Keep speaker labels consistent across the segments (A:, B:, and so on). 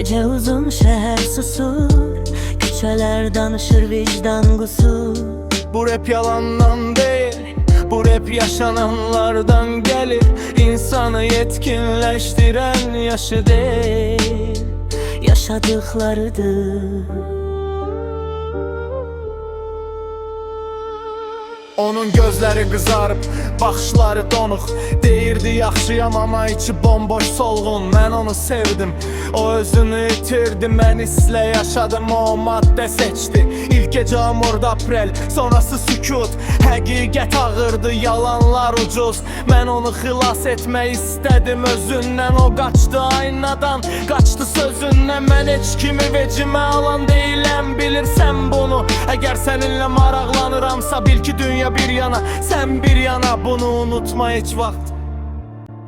A: Gece uzun şehir susur, küçeler danışır vicdan kusur.
B: Bu rap yalandan değil, bu rap yaşananlardan gelir. İnsanı yetkinleştiren yaşı değil,
A: yaşadıklarıdır.
B: Onun gözləri qızarıb, baxışları donuq. Deyirdi yaxşıyam ama içi bomboş solğun. Mən onu sevdim, o özünü itirdi. Mən hislə yaşadım, o maddə seçdi. İlk gecə amurda aprel, sonrası sükut. Həqiqət ağırdı, yalanlar ucuz. Mən onu xilas etmək istədim özündən. O qaçdı aynadan, qaçdı sözündən. Mən heç kimi vecimə alan deyiləm, bilirsən bunu. Əgər səninlə maraqlanıramsa bil ki dünya bir yana, sen bir yana. Bunu unutma hiç vaxt.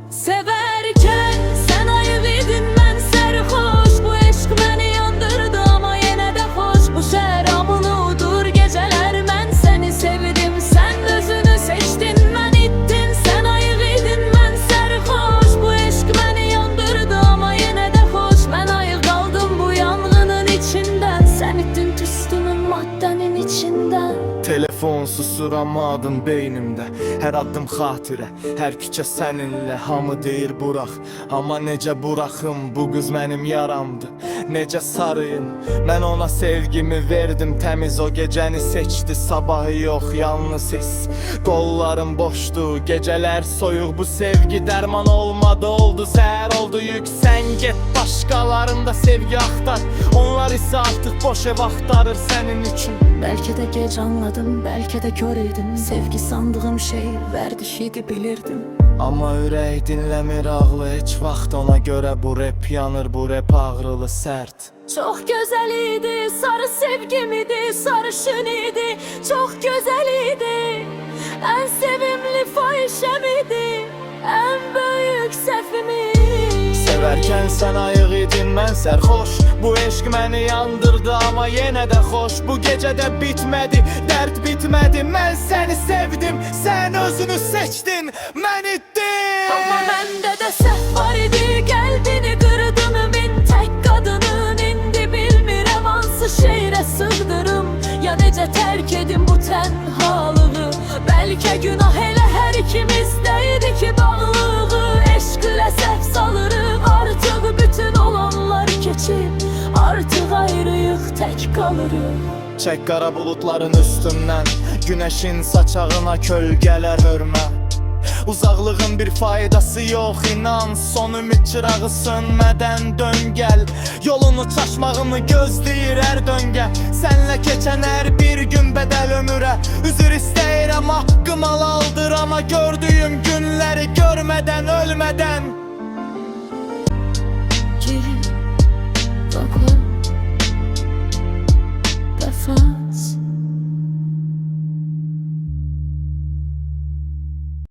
A: Severken sen ayık idin, mən sərxoş. Bu eşq məni yandırdı ama yenə də xoş. Bu şəramınudur geceler, mən səni sevdim. Sen özünü seçtin, mən ittin. Sen ayık idin, mən sərxoş. Bu eşq məni yandırdı ama yenə də xoş. Mən ayık qaldım bu yangının içindən. Sen ittin tüstümün maddenin içindən.
B: Telefon susuramadın beynimdə, hər addım xatirə, hər küçə səninlə. Hamı deyir burax, amma necə buraxım, bu qız mənim yaramdı. Necə sarıyım, mən ona sevgimi verdim. Təmiz o gecəni seçdi, sabahı yox, yalnız hiss. Qollarım boşdu, gecələr soyuq. Bu sevgi dərman olmadı, oldu zəhər oldu yük. Sən get başqalarında sevgi axtar, onlar isə artıq boş ev axtarır sənin üçün.
A: Belki de geç anladım, belki de kör idim. Sevgi sandığım şey verdişiydi bilirdim.
B: Amma ürək dinləmir ağlı heç vaxt. Ona görə bu rap yanır, bu rap ağrılı, sərt.
A: Çok güzel idi, sarı sevgim idi, sarışın idi. Çok güzel idi, en sevimli fahişem idi, en büyük sefimi.
B: Sevərkən sən ayıq idin, mən sərxoş. Bu eşq məni yandırdı ama yenə də xoş. Bu gecə də bitmədi, dərd bitmədi. Mən səni sevdim, sən özünü seçdin, mən itdim.
A: Ama məndə də səhv var idi, qəlbini qırdın. Min tək qadının indi bilmirəm hansı şeirə sığdırım. Ya necə tərk edim bu tənhalığı. Bəlkə günah elə hər ikimizdə idi ki bağlığı. Eşqlə səhv salırıq, artıq bütün olanlar keçib. Artıq ayrıyıq, tək qalırıq.
B: Çək qara bulutların üstündən, günəşin saçağına kölgələr hörmə. Uzaqlığın bir faydası yox, inan. Son ümid çırağı sönmədən dön gəl. Yolunu çaşmağını gözləyir hər döngə. Sənlə keçən hər bir gün bədəl ömürə. Üzr istəyirəm, haqqım halaldır ama gördüyüm günləri görmədən, ölmədən.